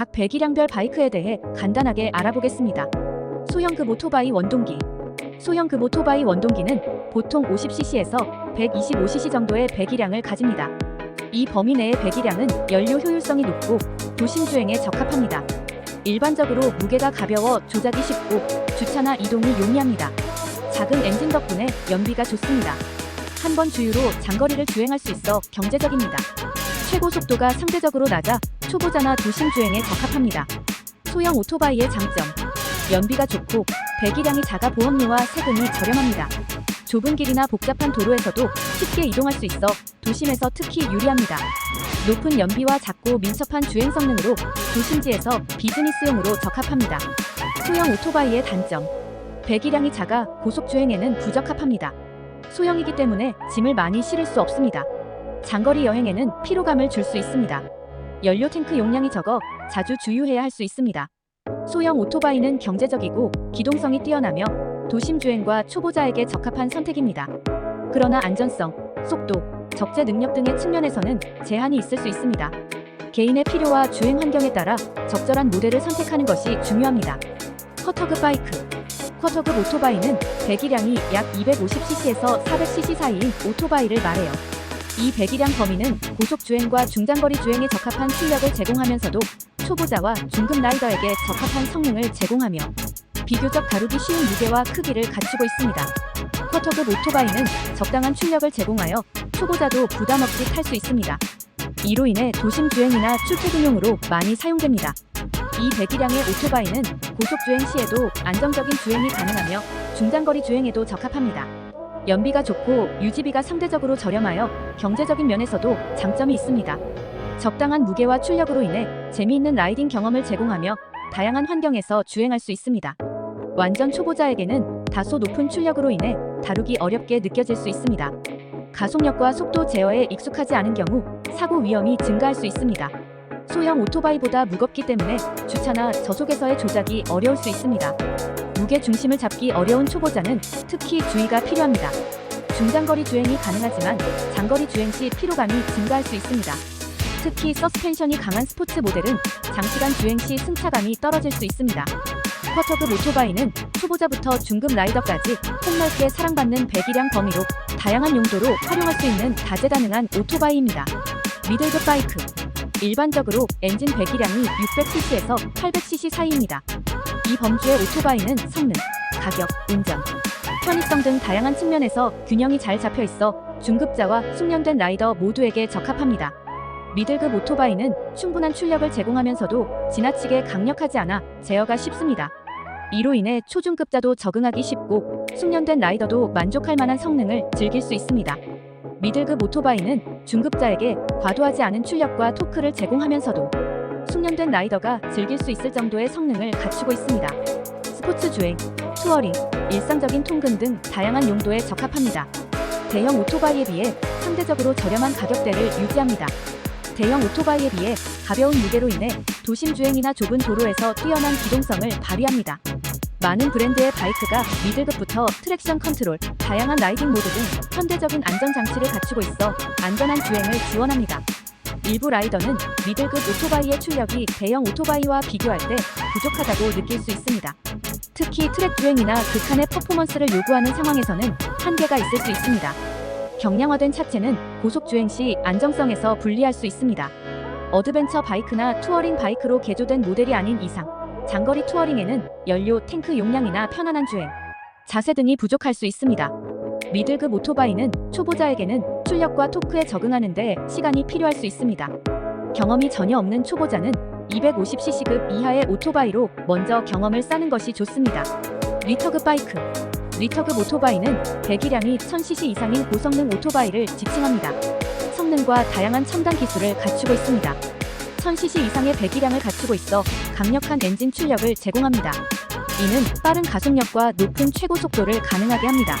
각 배기량별 바이크에 대해 간단하게 알아보겠습니다. 소형급 오토바이 원동기. 소형급 오토바이 원동기는 보통 50cc에서 125cc 정도의 배기량을 가집니다. 이 범위 내의 배기량은 연료 효율성이 높고 도심 주행에 적합합니다. 일반적으로 무게가 가벼워 조작이 쉽고 주차나 이동이 용이합니다. 작은 엔진 덕분에 연비가 좋습니다. 한 번 주유로 장거리를 주행할 수 있어 경제적입니다. 최고 속도가 상대적으로 낮아 초보자나 도심 주행에 적합합니다. 소형 오토바이의 장점. 연비가 좋고 배기량이 작아 보험료와 세금이 저렴합니다. 좁은 길이나 복잡한 도로에서도 쉽게 이동할 수 있어 도심에서 특히 유리합니다. 높은 연비와 작고 민첩한 주행 성능으로 도심지에서 비즈니스용으로 적합합니다. 소형 오토바이의 단점. 배기량이 작아 고속 주행에는 부적합합니다. 소형이기 때문에 짐을 많이 실을 수 없습니다. 장거리 여행에는 피로감을 줄 수 있습니다. 연료 탱크 용량이 적어 자주 주유해야 할 수 있습니다. 소형 오토바이는 경제적이고 기동성이 뛰어나며 도심 주행과 초보자에게 적합한 선택입니다. 그러나 안전성, 속도, 적재 능력 등의 측면에서는 제한이 있을 수 있습니다. 개인의 필요와 주행 환경에 따라 적절한 모델을 선택하는 것이 중요합니다. 쿼터급 바이크. 쿼터급 오토바이는 배기량이 약 250cc에서 400cc 사이인 오토바이를 말해요. 이 배기량 범위는 고속 주행과 중장거리 주행에 적합한 출력을 제공하면서도 초보자와 중급 라이더에게 적합한 성능을 제공하며 비교적 다루기 쉬운 무게와 크기를 갖추고 있습니다. 쿼터급 오토바이는 적당한 출력을 제공하여 초보자도 부담 없이 탈 수 있습니다. 이로 인해 도심 주행이나 출퇴근용으로 많이 사용됩니다. 이 배기량의 오토바이는 고속 주행 시에도 안정적인 주행이 가능하며 중장거리 주행에도 적합합니다. 연비가 좋고 유지비가 상대적으로 저렴하여 경제적인 면에서도 장점이 있습니다. 적당한 무게와 출력으로 인해 재미있는 라이딩 경험을 제공하며 다양한 환경에서 주행할 수 있습니다. 완전 초보자에게는 다소 높은 출력으로 인해 다루기 어렵게 느껴질 수 있습니다. 가속력과 속도 제어에 익숙하지 않은 경우 사고 위험이 증가할 수 있습니다. 소형 오토바이보다 무겁기 때문에 주차나 저속에서의 조작이 어려울 수 있습니다. 무게 중심을 잡기 어려운 초보자는 특히 주의가 필요합니다. 중장거리 주행이 가능하지만 장거리 주행 시 피로감이 증가할 수 있습니다. 특히 서스펜션이 강한 스포츠 모델은 장시간 주행 시 승차감이 떨어질 수 있습니다. 쿼터급 오토바이는 초보자부터 중급 라이더까지 폭넓게 사랑받는 배기량 범위로 다양한 용도로 활용할 수 있는 다재다능한 오토바이입니다. 미들급 바이크. 일반적으로 엔진 배기량이 600cc에서 800cc 사이입니다. 이 범주의 오토바이는 성능, 가격, 운전, 편의성 등 다양한 측면에서 균형이 잘 잡혀 있어 중급자와 숙련된 라이더 모두에게 적합합니다. 미들급 오토바이는 충분한 출력을 제공하면서도 지나치게 강력하지 않아 제어가 쉽습니다. 이로 인해 초중급자도 적응하기 쉽고 숙련된 라이더도 만족할 만한 성능을 즐길 수 있습니다. 미들급 오토바이는 중급자에게 과도하지 않은 출력과 토크를 제공하면서도 숙련된 라이더가 즐길 수 있을 정도의 성능을 갖추고 있습니다. 스포츠 주행, 투어링, 일상적인 통근 등 다양한 용도에 적합합니다. 대형 오토바이에 비해 상대적으로 저렴한 가격대를 유지합니다. 대형 오토바이에 비해 가벼운 무게로 인해 도심 주행이나 좁은 도로에서 뛰어난 기동성을 발휘합니다. 많은 브랜드의 바이크가 미들급부터 트랙션 컨트롤, 다양한 라이딩 모드 등 현대적인 안전장치를 갖추고 있어 안전한 주행을 지원합니다. 일부 라이더는 미들급 오토바이의 출력이 대형 오토바이와 비교할 때 부족하다고 느낄 수 있습니다. 특히 트랙 주행이나 극한의 퍼포먼스를 요구하는 상황에서는 한계가 있을 수 있습니다. 경량화된 차체는 고속 주행 시 안정성에서 불리할 수 있습니다. 어드벤처 바이크나 투어링 바이크로 개조된 모델이 아닌 이상 장거리 투어링에는 연료 탱크 용량이나 편안한 주행, 자세 등이 부족할 수 있습니다. 미들급 오토바이는 초보자에게는 출력과 토크에 적응하는 데 시간이 필요할 수 있습니다. 경험이 전혀 없는 초보자는 250cc급 이하의 오토바이로 먼저 경험을 쌓는 것이 좋습니다. 리터급 바이크. 리터급 오토바이는 배기량이 1000cc 이상인 고성능 오토바이를 지칭합니다. 성능과 다양한 첨단 기술을 갖추고 있습니다. 1000cc 이상의 배기량을 갖추고 있어 강력한 엔진 출력을 제공합니다. 이는 빠른 가속력과 높은 최고 속도를 가능하게 합니다.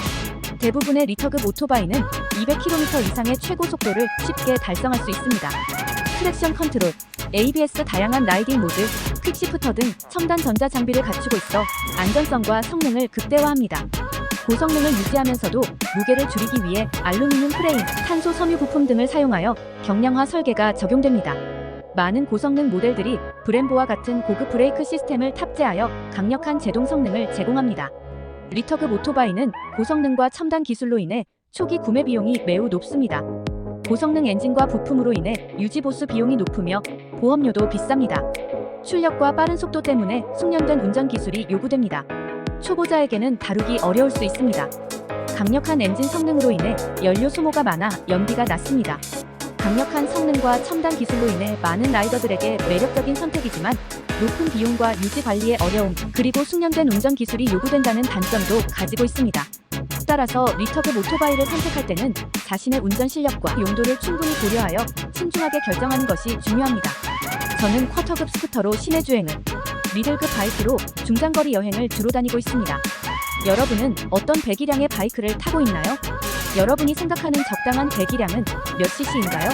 대부분의 리터급 오토바이는 200km 이상의 최고 속도를 쉽게 달성할 수 있습니다. 트랙션 컨트롤, ABS 다양한 라이딩 모드, 퀵시프터 등 첨단 전자 장비를 갖추고 있어 안전성과 성능을 극대화합니다. 고성능을 유지하면서도 무게를 줄이기 위해 알루미늄 프레임, 탄소 섬유 부품 등을 사용하여 경량화 설계가 적용됩니다. 많은 고성능 모델들이 브렘보와 같은 고급 브레이크 시스템을 탑재하여 강력한 제동 성능을 제공합니다. 리터급 오토바이는 고성능과 첨단 기술로 인해 초기 구매 비용이 매우 높습니다. 고성능 엔진과 부품으로 인해 유지 보수 비용이 높으며 보험료도 비쌉니다. 출력과 빠른 속도 때문에 숙련된 운전 기술이 요구됩니다. 초보자에게는 다루기 어려울 수 있습니다. 강력한 엔진 성능으로 인해 연료 소모가 많아 연비가 낮습니다. 강력한 성능과 첨단 기술로 인해 많은 라이더들에게 매력적인 선택이지만 높은 비용과 유지 관리의 어려움, 그리고 숙련된 운전 기술이 요구된다는 단점도 가지고 있습니다. 따라서 리터급 오토바이를 선택할 때는 자신의 운전 실력과 용도를 충분히 고려하여 신중하게 결정하는 것이 중요합니다. 저는 쿼터급 스쿠터로 시내 주행을, 미들급 바이크로 중장거리 여행을 주로 다니고 있습니다. 여러분은 어떤 배기량의 바이크를 타고 있나요? 여러분이 생각하는 적당한 배기량은 몇 cc인가요?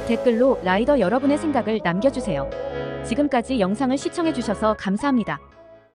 댓글로 라이더 여러분의 생각을 남겨주세요. 지금까지 영상을 시청해주셔서 감사합니다.